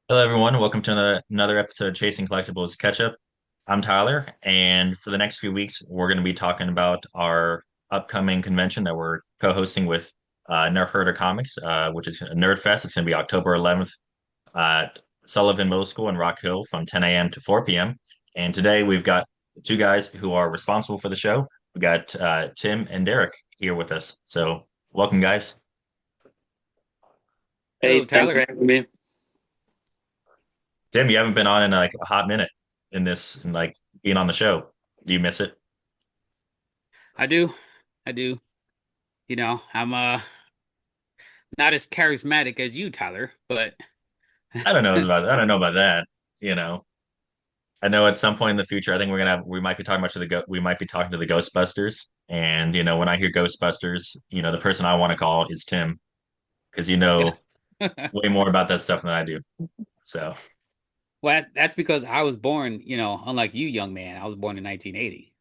Hello, everyone. Welcome to another episode of Chasing Collectibles Catchup. I'm Tyler, and for the next few weeks, we're going to be talking about our upcoming convention that we're co-hosting with Nerf Comics, which is Nerdfest. It's going to be October 11th at Sullivan Middle School in Rock Hill from 10 a.m. to 4 p.m. And today we've got two guys who are responsible for the show. We got Tim and Derek here with us. So, welcome, guys. Hey, Hello, thanks for Tyler. having me. Tim, you haven't been on in like a hot minute in like being on the show. Do you miss it? I do. I do. I'm not as charismatic as you, Tyler, but I don't know about that. You know, I know at some point in the future, I think we might be talking about we might be talking to the Ghostbusters. And when I hear Ghostbusters, the person I want to call is Tim because you yeah. know way more about that stuff than I do. So Well, that's because I was born, unlike you, young man, I was born in 1980.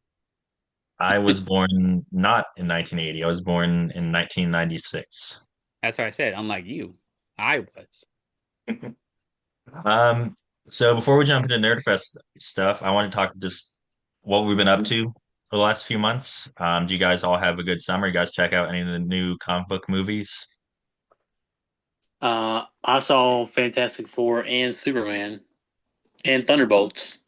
I was born not in 1980. I was born in 1996. That's what I said, unlike you. I was. Um, so before we jump into Nerdfest stuff, I want to talk just what we've been up to for the last few months. Do you guys all have a good summer? You guys check out any of the new comic book movies? I saw Fantastic Four and Superman and Thunderbolts.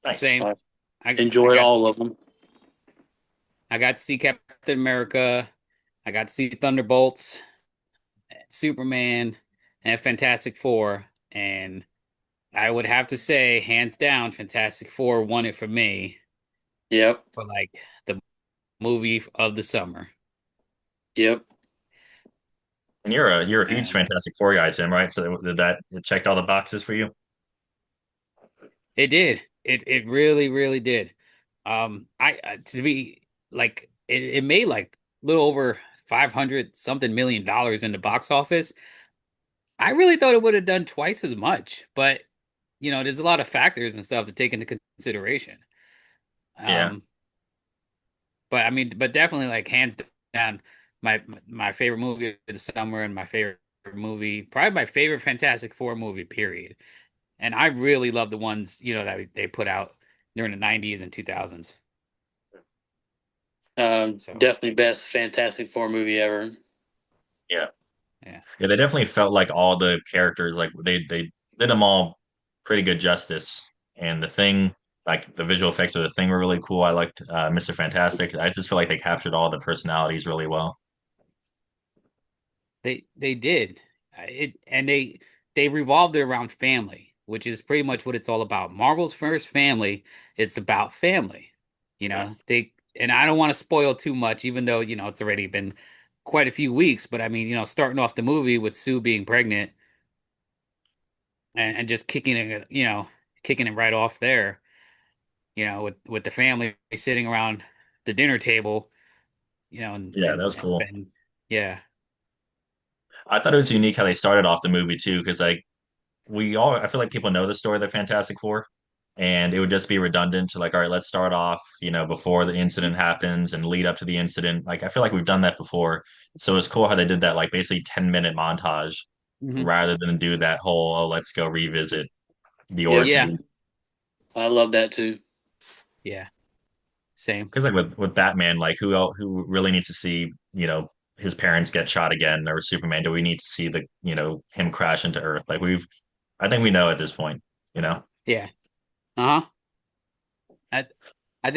Nice. Same. I I I enjoyed got all of them. I got to see Captain America. I got to see Thunderbolts, Superman, and Fantastic Four, and I would have to say, hands down, Fantastic Four won it for me Yep, for like the movie of the summer. yep. And you're a huge And Fantastic Four guy, Tim, right? So did that it checked all the boxes for you? it did. It really, really did. To be like it made like a little over 500 something million in the box office. I really thought it would have done twice as much, but there's a lot of factors and stuff to take into consideration. Yeah. Um, but I mean, but definitely like hands down, my favorite movie of the summer and my favorite movie, probably my favorite Fantastic Four movie, period. And I really love the ones, that they put out during the 90s and 2000s. So, Definitely best Fantastic Four movie ever. Yeah. yeah. Yeah, they definitely felt like all the characters, like they did them all pretty good justice. And the thing, like the visual effects of the thing were really cool. I liked Mr. Fantastic. I just feel like they captured all the personalities really well. They did. They revolved it around family, which is pretty much what it's all about. Marvel's first family, it's about family. Yeah. They and I don't want to spoil too much, even though, it's already been quite a few weeks, but I mean, starting off the movie with Sue being pregnant and just kicking it right off there, with the family sitting around the dinner table, Yeah, that was cool. and yeah. I thought it was unique how they started off the movie too, because like I feel like people know the story of the Fantastic Four, and it would just be redundant to like, all right, let's start off, before the incident happens and lead up to the incident. Like I feel like we've done that before, so it's cool how they did that, like basically 10-minute montage Hmm. rather than do that whole, oh, let's go revisit the Yep, Yeah. origin. I love that too. Yeah. Same. Because like with Batman, like who really needs to see, his parents get shot again, or Superman? Do we need to see him crash into Earth? Like I think we know at this point, you know. Yeah. Uh-huh. I I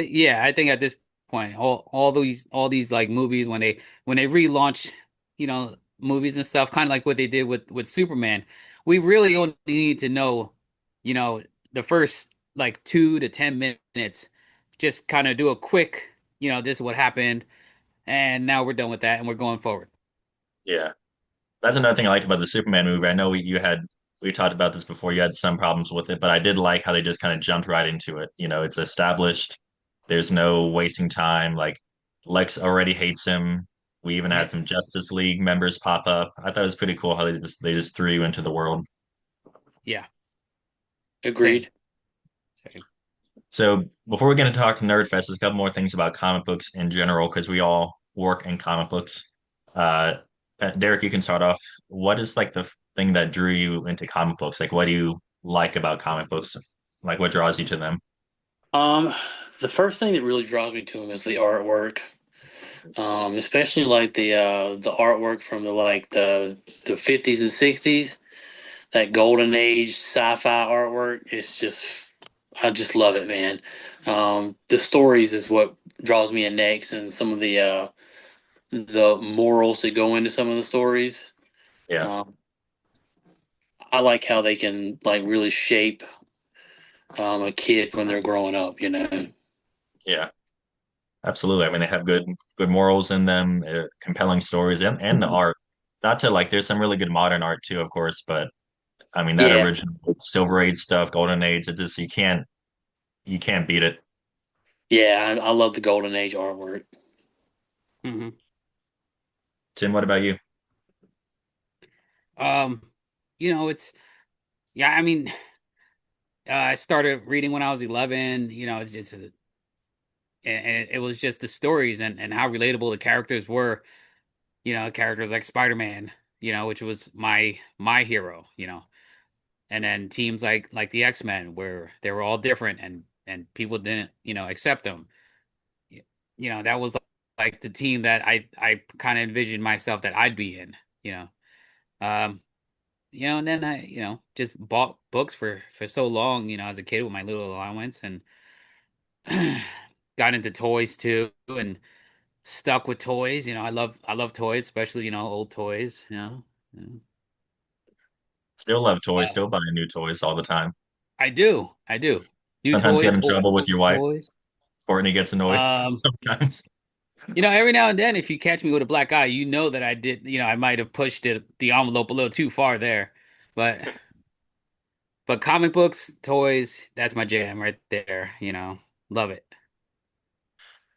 think at this point, all these like movies when they relaunch, movies and stuff, kind of like what they did with Superman, we really only need to know, you know, the first like 2 to 10 minutes, just kind of do a quick, this is what happened, and now we're done with that and we're going forward. Yeah. That's another thing I liked about the Superman movie. I know we talked about this before. You had some problems with it, but I did like how they just kind of jumped right into it. It's established. There's no wasting time. Like Lex already hates him. We even had some Justice League members pop up. I thought it was pretty cool how they just threw you into the world. Yeah. Same. Agreed. Same. So before we get into talk Nerdfest, there's a couple more things about comic books in general because we all work in comic books. Uh, Derek, you can start off. What is like thing that drew you into comic books? Like, what do you like about comic books? Like, what draws you to them? Um, the first thing that really draws me to them is the artwork. Especially like the artwork from the 50s and 60s, that golden age sci-fi artwork is just I just love it, man. The stories is what draws me in next, and some of the morals that go into some of the stories. Yeah, Um, I like how they can like really shape a kid when they're growing up, you know. yeah, absolutely. I mean, they have good morals in them, compelling stories, and the art. Not to like, there's some really good modern art too, of course, but I mean that Yeah, original Silver Age stuff, Golden Age, it just you can't beat it. yeah, I love the golden age artwork. Hmm. Tim, what about you? Um, it's yeah. I mean, I started reading when I was 11. It's just and it was just the stories and how relatable the characters were. Characters like Spider-Man, which was my hero. And then teams like the X-Men, where they were all different and people didn't accept them. That was like the team that I kind of envisioned myself that I'd be in. You know, um, and then I just bought books for so long. As a kid with my little allowance and got into toys too and stuck with toys. I love toys, especially old toys. Yeah. Still love toys, Uh, still buying new toys all the time. I do. New Sometimes you get toys, in old trouble with your wife. toys. Courtney gets annoyed Um, sometimes. every now and then, if you catch me with a black eye, you know that I did. I might have pushed the envelope a little too far there, but comic books, toys, that's my jam right there. Love it.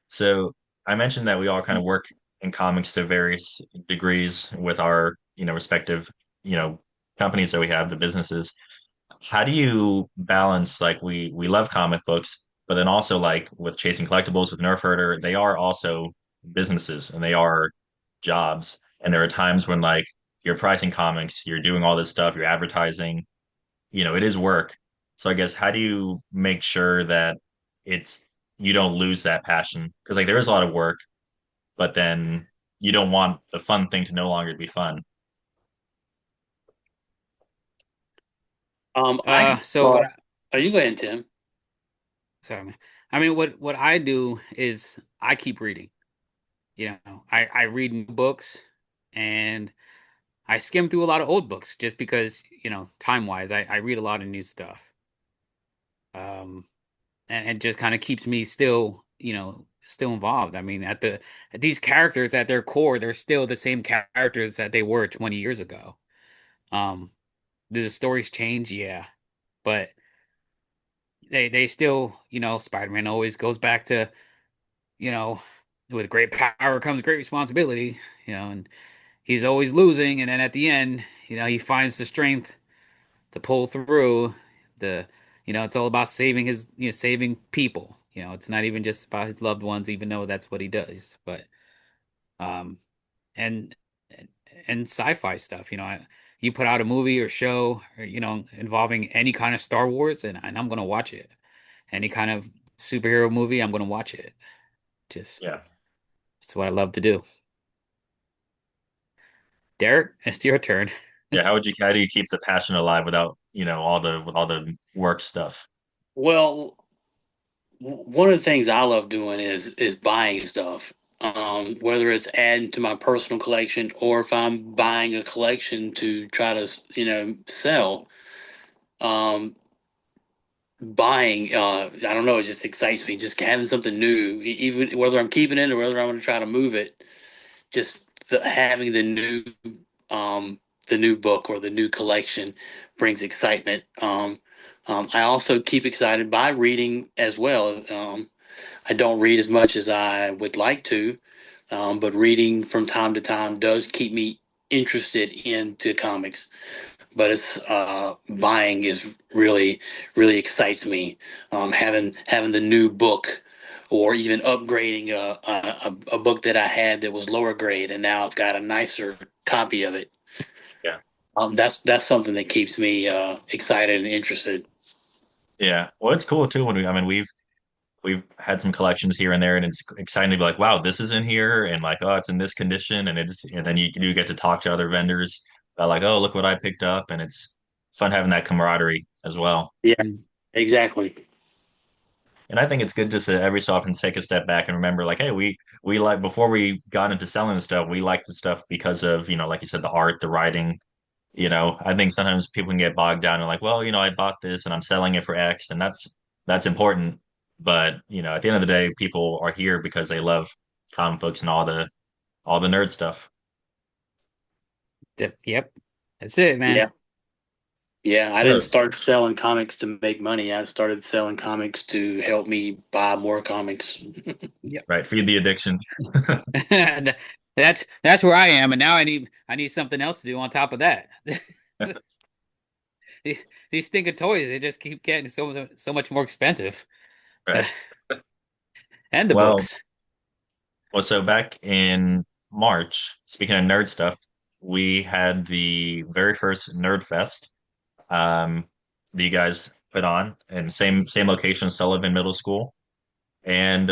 So I mentioned that we all kind of work in comics to various degrees with our, respective, you know, companies that we have, the businesses. How do you balance like we love comic books, but then also like with Chasing Collectibles with Nerf Herder, they are also businesses and they are jobs. And there are times when like you're pricing comics, you're doing all this stuff, you're advertising, it is work. So I guess how do you make sure that it's you don't lose that passion? Because like there is a lot of work, but then you don't want the fun thing to no longer be fun. I just So what? thought, oh, you go ahead, Tim. Sorry, man. I mean, what I do is I keep reading. I read new books and I skim through a lot of old books just because time wise, I read a lot of new stuff. Um, and it just kind of keeps me still involved. I mean, at these characters at their core, they're still the same characters that they were 20 years ago. Um, do the stories change? Yeah, but they still, Spider-Man always goes back to, you know, with great power comes great responsibility, and he's always losing, and then at the end, he finds the strength to pull through. The it's all about saving saving people. It's not even just about his loved ones, even though that's what he does. But um, and and sci-fi stuff. You put out a movie or show, or, involving any kind of Star Wars, and I'm gonna watch it. Any kind of superhero movie, I'm gonna watch it. Just Yeah. it's what I love to do. Derek, it's your turn. Yeah. How do you keep the passion alive without, all the work stuff? Well, one of the things I love doing is buying stuff. Whether it's adding to my personal collection or if I'm buying a collection to try to, sell. Um, Buying, I don't know, it just excites me. Just having something new, even whether I'm keeping it or whether I'm going to try to move it. Just having the new book or the new collection brings excitement. I also keep excited by reading as well. I don't read as much as I would like to, but reading from time to time does keep me interested into comics. But it's buying is really excites me. Having the new book, or even upgrading a book that I had that was lower grade, and now I've got a nicer copy of it. Yeah. That's something that keeps me excited and interested. Yeah. Well, it's cool too when I mean, we've had some collections here and there, and it's exciting to be like, wow, this is in here, and like, oh, it's in this condition, and then you do get to talk to other vendors about like, oh, look what I picked up, and it's fun having that camaraderie as well. Yeah, Mm. exactly. And I think it's good just to every so often take a step back and remember, like, hey, we like before we got into selling the stuff, we liked the stuff because of, like you said, the art, the writing. I think sometimes people can get bogged down and like, well, I bought this and I'm selling it for X, and that's important. But at the end of the day, people are here because they love comic books and all the nerd stuff. Yep. That's it, man. Yeah. Yeah, I didn't So, start selling comics to make money. I started selling comics to help me buy more comics. Yep. right, feed the addiction. And that's where I am, and now I need something else to do on top of that. These stinking toys, they just keep getting so much more expensive. Right. And the Well, books. so back in March, speaking of nerd stuff, we had the very first Nerdfest that you guys put on, and same location, Sullivan Middle School. And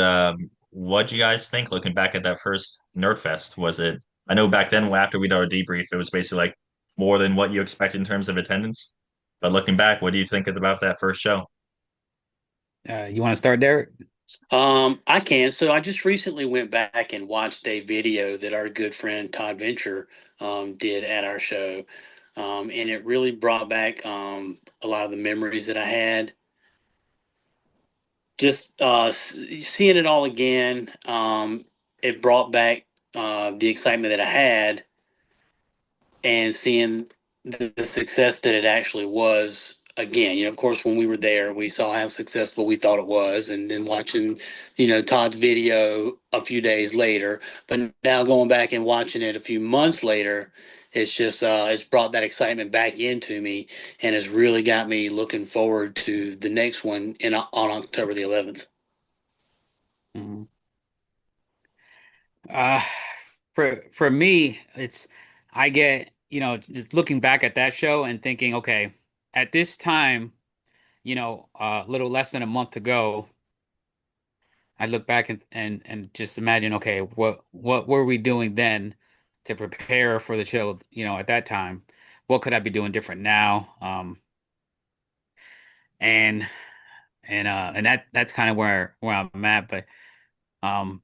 what do you guys think looking back at that first Nerdfest? Was it? I know back then, after we did our debrief, it was basically like more than what you expected in terms of attendance. But looking back, what do you think about that first show? You want to start, Derek? I can. So I just recently went back and watched a video that our good friend Todd Venture did at our show. And it really brought back a lot of the memories that I had. Just seeing it all again, it brought back the excitement that I had and seeing the success that it actually was again. Of course, when we were there, we saw how successful we thought it was, and then watching, Todd's video a few days later. But now going back and watching it a few months later, it's just it's brought that excitement back into me, and has really got me looking forward to the next one on October the 11th. Mhm. Uh, for me, I get, just looking back at that show and thinking, okay, at this time, a little less than a month to go, I look back and just imagine, okay, what were we doing then to prepare for the show, at that time? What could I be doing different now? And and that's kind of where I'm at, but um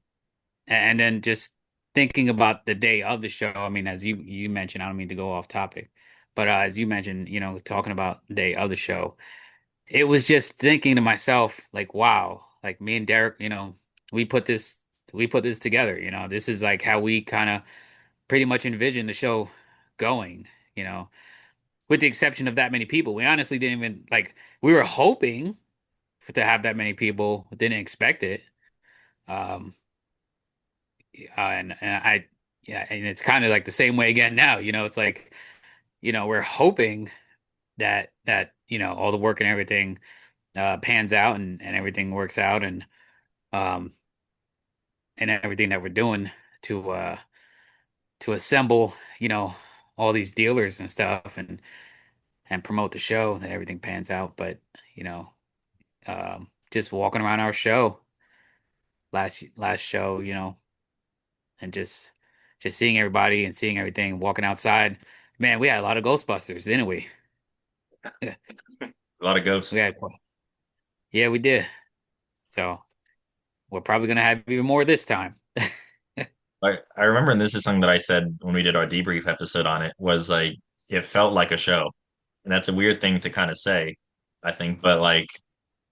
and then just thinking about the day of the show, I mean, as you mentioned, I don't mean to go off topic, but as you mentioned, talking about the day of the show, it was just thinking to myself, like, wow, like me and Derek, we put this we put this together, this is like how we kind of pretty much envisioned the show going, you know, with the exception of that many people. We honestly didn't even like we were hoping to have that many people, didn't expect it. Um, and I, yeah, and it's kind of like the same way again now. It's like, we're hoping that all the work and everything pans out and everything works out um and everything that we're doing to uh to assemble, all these dealers and stuff and promote the show that everything pans out. But you know, just walking around our show last show, and just seeing everybody and seeing everything, walking outside. Man, we had a lot of Ghostbusters, didn't we? A lot of We ghosts. had, yeah, we did. So we're probably gonna have even more this time. I remember, and this is something that I said when we did our debrief episode on it, was like it felt like a show. And that's a weird thing to kind of say, I think, but like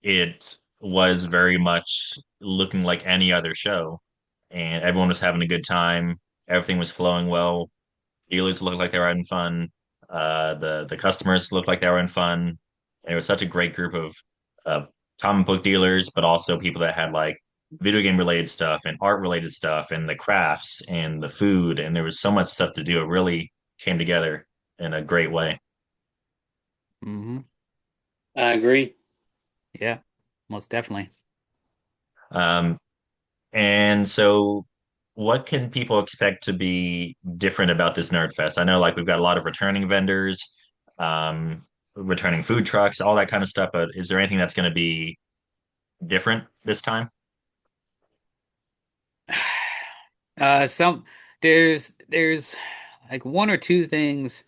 it was very much looking like any other show, and everyone was having a good time. Everything was flowing well. Dealers looked like they were having fun. The customers looked like they were having fun. And it was such a great group of uh, comic book dealers, but also people that had like video game related stuff and art related stuff and the crafts and the food. And there was so much stuff to do. It really came together in a great way. Hmm. I agree. Yeah, most definitely. Um, and so what can people expect to be different about this Nerd Fest? I know like we've got a lot of returning vendors, um, returning food trucks, all that kind of stuff, but is there anything that's going to be different this time? Some there's like one or two things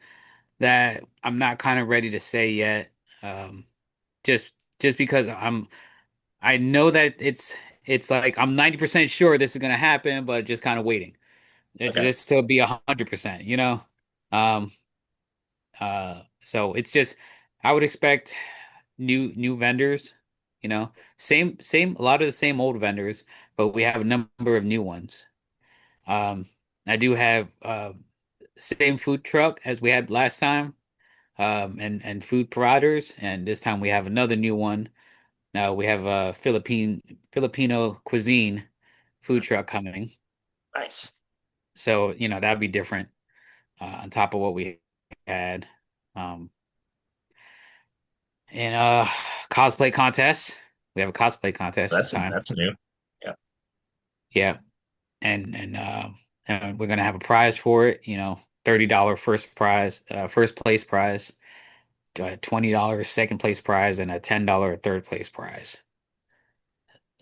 that I'm not kind of ready to say yet. Um, just because I know that it's like I'm 90% sure this is gonna happen, but just kind of waiting. It's Okay, just to be 100%, you know? Um, so it's just I would expect new vendors, you know, same a lot of the same old vendors, but we have a number of new ones. Um, I do have same food truck as we had last time, and food providers, and this time we have another new one. We have a Filipino cuisine food truck coming, nice. so you know that'd be different on top of what we had. Um, and cosplay contest. We have a cosplay contest this time. That's new. Yeah, Yeah, and we're gonna have a prize for it. You know, $30 first prize, first place prize, $20 second place prize, and a $10 third place prize.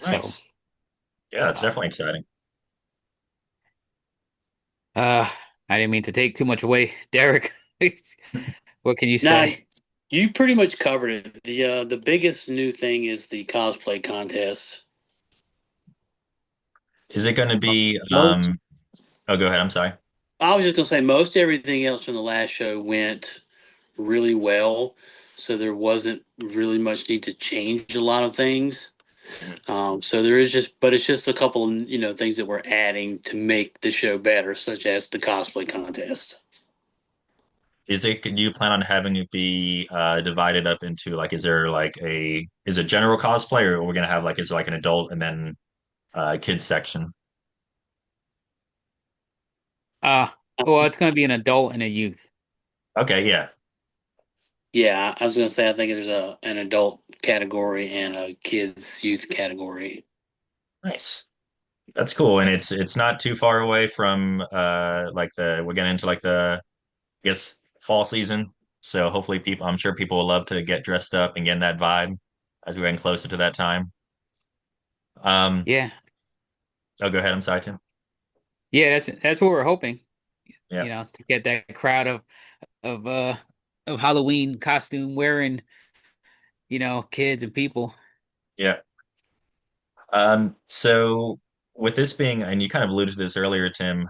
So, nice. Yeah, it's uh, definitely exciting. uh, I didn't mean to take too much away, Derek. What can you Now, say? you pretty much covered it. The biggest new thing is the cosplay contest. Is it going to be? Most, Oh, go ahead. I'm sorry. I was just gonna say most everything else from the last show went really well, so there wasn't really much need to change a lot of things. Mhm. So there is just, but it's just a couple of things that we're adding to make the show better, such as the cosplay contest. Is it? Do you plan on having it be divided up into like? Is there like a? Is it general cosplay, or we're gonna have like? Is there like an adult and then kids section? Uh, well, it's gonna be an adult and a youth. Okay, yeah, Yeah, I was gonna say I think there's a an adult category and a kids youth category. nice. That's cool, and it's not too far away from like the we're getting into like the I guess fall season. So hopefully people I'm sure people will love to get dressed up and get in that vibe as we're getting closer to that time. Um Yeah, oh go ahead, I'm sorry, Tim. yeah, that's what we're hoping. Yeah. You know, to get that crowd of uh of Halloween costume wearing, you know, kids and people. Yeah. So with this being, and you kind of alluded to this earlier, Tim,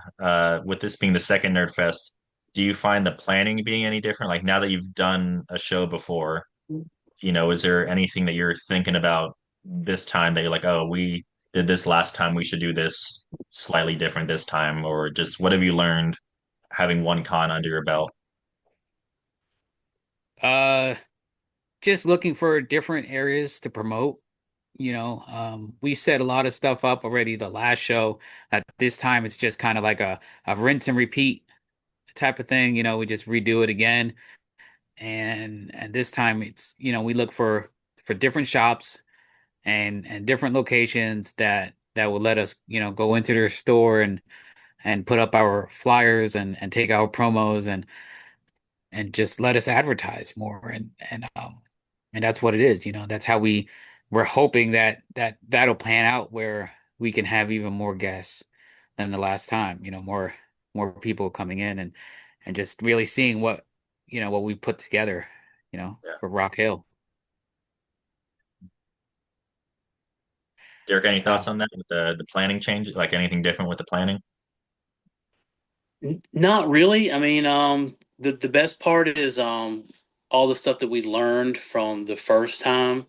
with this being the second Nerd Fest, do you find the planning being any different? Like now that you've done a show before, is there anything that you're thinking about this time that you're like, oh, we did this last time, we should do this slightly different this time, or just what have you learned having one con under your belt? Uh, just looking for different areas to promote. You know, we set a lot of stuff up already the last show. At this time, it's just kind of like a rinse and repeat type of thing. You know, we just redo it again, and this time it's we look for different shops and different locations that will let us go into their store and put up our flyers and take our promos and just let us advertise more and that's what it is. That's how we're hoping that'll plan out where we can have even more guests than the last time. More people coming in and just really seeing what we put together, Yeah. for Rock Hill. Derek, any Uh, thoughts on that with the planning change? Like anything different with the planning? Not really. I mean, the best part is all the stuff that we learned from the first time.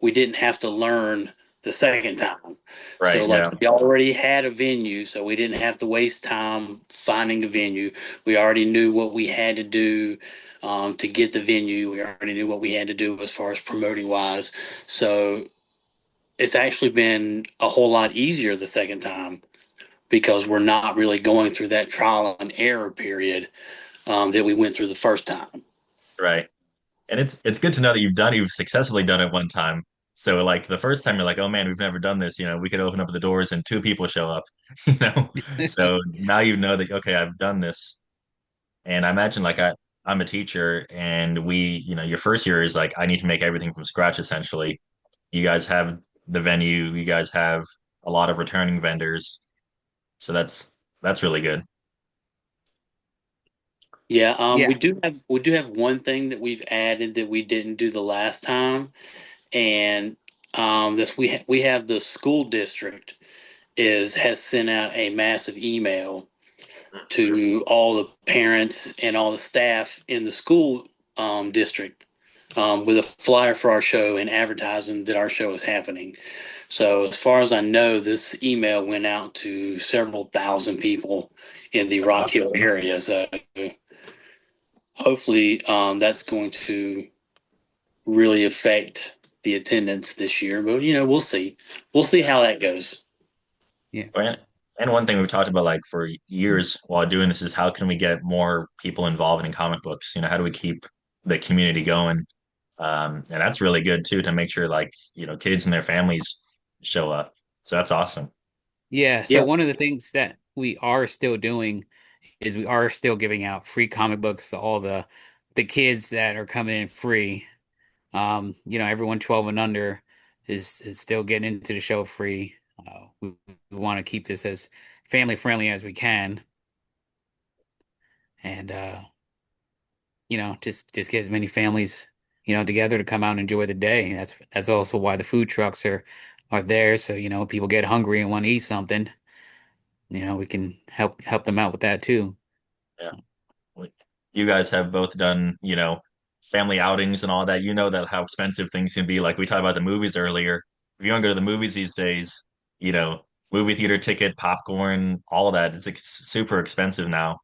We didn't have to learn the second time. Right, So, like, yeah. we already had a venue, so we didn't have to waste time finding a venue. We already knew what we had to do to get the venue. We already knew what we had to do as far as promoting wise. So, it's actually been a whole lot easier the second time because we're not really going through that trial and error period that we went through the first time. Right. And it's good to know that you've successfully done it one time. So like the first time you're like, oh man, we've never done this. We could open up the doors and two people show up. So now you know that okay, I've done this. And I imagine like I'm a teacher and your first year is like I need to make everything from scratch essentially. You guys have the venue, you guys have a lot of returning vendors. So that's really good. Yeah, Yeah, we do have one thing that we've added that we didn't do the last time, and this we have the school district is has sent out a massive email to all the parents and all the staff in the school district with a flyer for our show and advertising that our show is happening. So, as far as I know, this email went out to several thousand people in the Rock Hill area. So, hopefully, that's going to really affect the attendance this year. But we'll see. We'll see how that goes. yeah, And, and one thing we've talked about like for years while doing this is how can we get more people involved in comic books? How do we keep the community going? And that's really good too to make sure like, kids and their families show up. So that's awesome. yeah. So Yeah. one of the things that we are still doing is we are still giving out free comic books to all the kids that are coming in free. Everyone 12 and under is still getting into the show free. We want to keep this as family friendly as we can, and just get as many families together to come out and enjoy the day. That's also why the food trucks are there, so people get hungry and want to eat something. We can help them out with that too. Yeah. You guys have both done, family outings and all that. You know that how expensive things can be. Like we talked about the movies earlier. If you want to go to the movies these days, you know, movie theater ticket, popcorn, all of that, it's like super expensive now.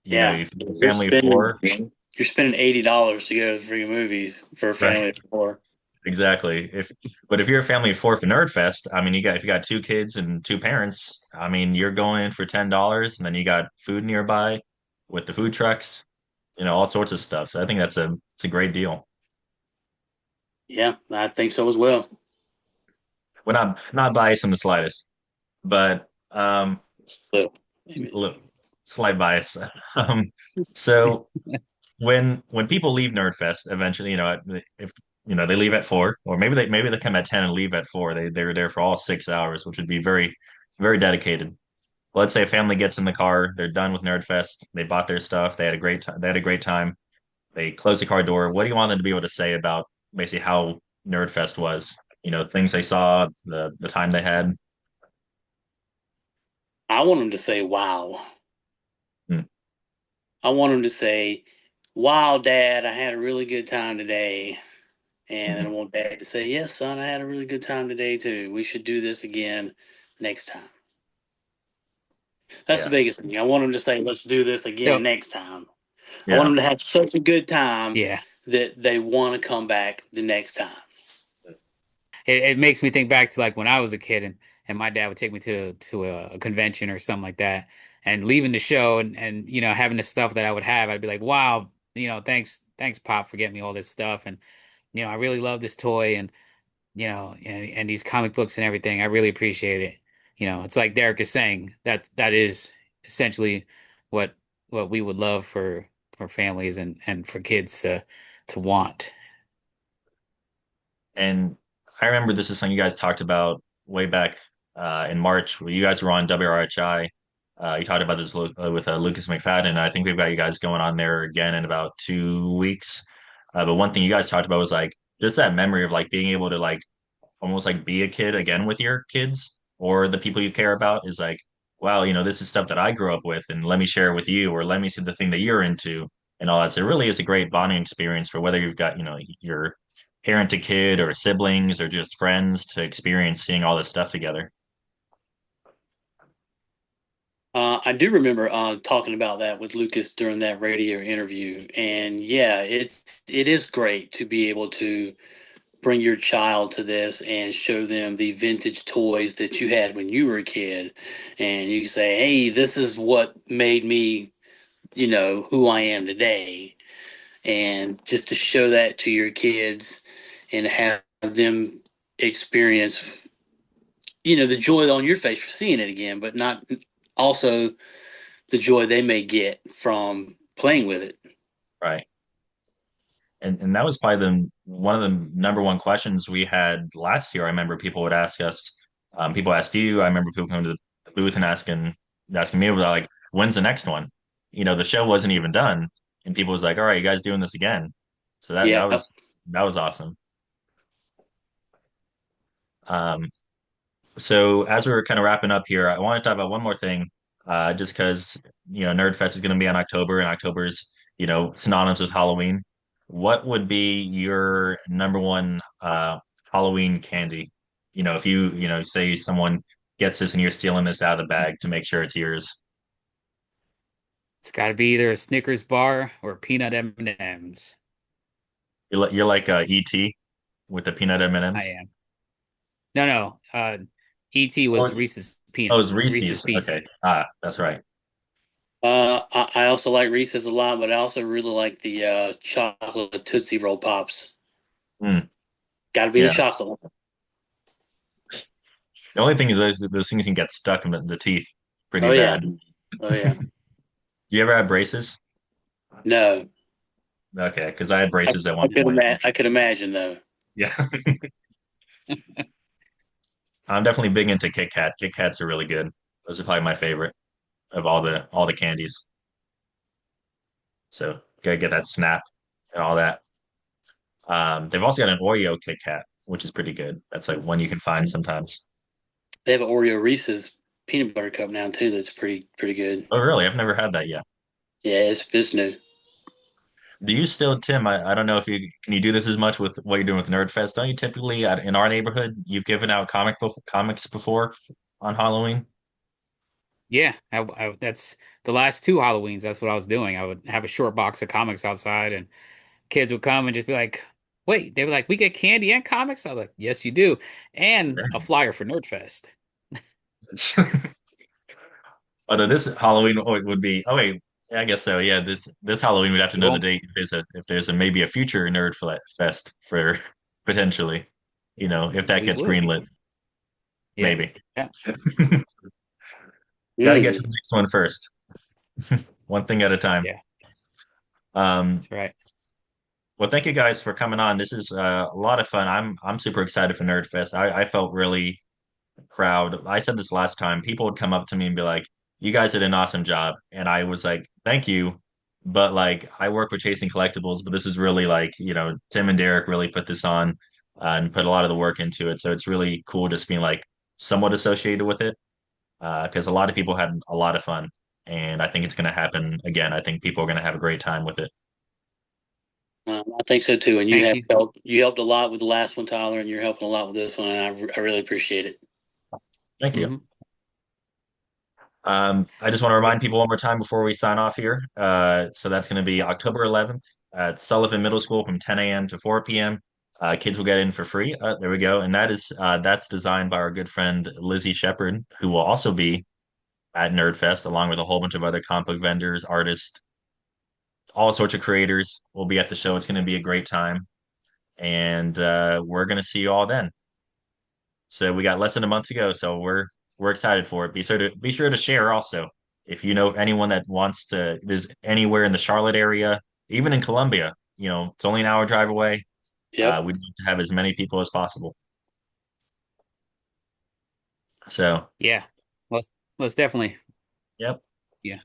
Yeah. If you're a You're family of spending four, you're spending $80 to go to the freaking movies for a right? family of four. Exactly. But if you're a family of four for Nerdfest, I mean, if you got two kids and two parents, I mean, you're going in for $10, and then you got food nearby with the food trucks, all sorts of stuff. So I think it's a great deal. Yeah, I think so as well. We're not biased in the slightest, but So, look, slight bias. Um, so when people leave Nerdfest, eventually, if they leave at 4, or maybe they come at 10 and leave at 4. They're there for all 6 hours, which would be very very dedicated. Let's say a family gets in the car, they're done with Nerdfest, they bought their stuff, they had a great time, they close the car door. What do you want them to be able to say about basically how Nerdfest was? Things they saw, the time they had. I want them to say, "Wow." Hmm. I want them to say, "Wow, Dad, I had a really good time today." And then I want Dad to say, "Yes, son, I had a really good time today too. We should do this again next time." That's the Yeah, biggest thing. I want them to say, "Let's do this again So next time." I want yeah. them to have such a good time yeah, that they want to come back the next time. it makes me think back to like when I was a kid and my dad would take me to a convention or something like that, and leaving the show and having the stuff that I would have, I'd be like, wow, thanks Pop for getting me all this stuff, and I really love this toy, and and these comic books and everything. I really appreciate it. It's like Derek is saying, that is essentially what we would love for families and for kids to want. And I remember this is something you guys talked about way back in March where you guys were on WRHI. You talked about this with Lucas McFadden. I think we've got you guys going on there again in about 2 weeks. But one thing you guys talked about was like just that memory of like being able to like almost like be a kid again with your kids or the people you care about is like, wow, this is stuff that I grew up with and let me share it with you or let me see the thing that you're into and all that. So it really is a great bonding experience for whether you've got, your parent to kid or siblings or just friends to experience seeing all this stuff together. I do remember talking about that with Lucas during that radio interview, and yeah, it is great to be able to bring your child to this and show them the vintage toys that you had when you were a kid, and you can say, "Hey, this is what made me, who I am today," and just to show that to your kids and have them experience, the joy on your face for seeing it again, but not also the joy they may get from playing with it. Right. And that was probably one of the number one questions we had last year. I remember people would ask us, people asked you. I remember people coming to the booth and asking me about like, when's the next one? The show wasn't even done, and people was like, all right, you guys doing this again? So that that Yeah. was that was awesome. Um, so as we're kind of wrapping up here, I want to talk about one more thing, just because Nerdfest is going to be in October, and October is synonymous with Halloween. What would be your number one Halloween candy? If say someone gets this and you're stealing this out of the bag to make sure it's yours. It's got to be either a Snickers bar or peanut M&Ms. You're like ET with the peanut I M&Ms. am. No, no. ET was Oh, it's Reese's Reese's. Pieces. Okay, that's right. I also like Reese's a lot, but I also really like the chocolate Tootsie Roll Pops. Mm, Got to be the yeah. chocolate one. The only thing is those things can get stuck in the teeth pretty Oh yeah, bad. oh yeah. You ever had braces? No, Okay, because I had I, braces at I one could point. imagine. I could imagine though. Yeah, I'm definitely big into Kit Kat. Kit Kats are really good. Those are probably my favorite of all the candies. So gotta get that snap and all that. They've also got an Oreo Kit Kat, which is pretty good. That's like one you can find sometimes. They have an Oreo Reese's peanut butter cup now too. That's pretty good. Oh, really? I've never had that yet. Yeah, it's new. Do you still, Tim? I don't know if you do this as much with what you're doing with Nerdfest. Don't you typically in our neighborhood you've given out comics before on Halloween? Yeah, that's the last two Halloweens. That's what I was doing. I would have a short box of comics outside, and kids would come and just be like, "Wait," they were like, "We get candy and comics." I was like, "Yes, you do," and a flyer for Nerdfest. Although this Halloween would be, oh wait, yeah, I guess so. Yeah, this Halloween we'd have to It know the won't. date if there's a maybe a future Fest for potentially, if that We gets will. greenlit, Yeah, maybe. yeah, Got to get to Mm. the next one first, one thing at a time. yeah. Um, That's right. well, thank you guys for coming on. This is a lot of fun. I'm super excited for Nerdfest. I felt really proud. I said this last time. People would come up to me and be like, "You guys did an awesome job," and I was like, "Thank you." But like, I work with Chasing Collectibles, but this is really like, Tim and Derek really put this on and put a lot of the work into it. So it's really cool just being like somewhat associated with it because a lot of people had a lot of fun, and I think it's going to happen again. I think people are going to have a great time with it. I think so too. And Thank you. you helped a lot with the last one, Tyler, and you're helping a lot with this one, and I really appreciate it. Thank you. Hmm. I just want to remind people one more time before we sign off here. So that's going to be October 11th at Sullivan Middle School from 10 a.m. to 4 p.m. Kids will get in for free. There we go. And that's designed by our good friend Lizzie Shepard, who will also be at Nerdfest along with a whole bunch of other comic book vendors, artists, all sorts of creators will be at the show. It's going to be a great time, and we're going to see you all then. So we got less than a month to go, so we're excited for it. Be sure to share also. If you know anyone that wants to is anywhere in the Charlotte area, even in Columbia, it's only an hour drive away. Yep. We'd like to have as many people as possible. So, Yeah, most definitely. yep. Yeah,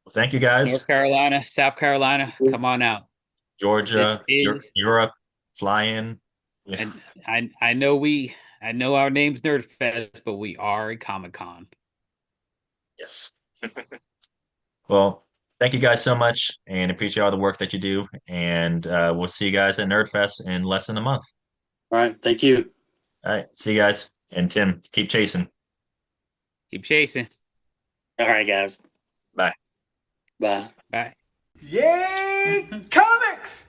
Well, thank you guys. North Carolina, South Carolina, come on out. This Georgia, is, Europe, fly in. Yeah. and I know our name's Nerdfest, but we are a Comic Con. Yes. Well, thank you guys so much and appreciate all the work that you do. And we'll see you guys at Nerdfest in less than a month. All right. Thank you. All right. See you guys. And Tim, keep chasing. Keep chasing. All right, guys. Bye. Bye. Bye. Yay, comics!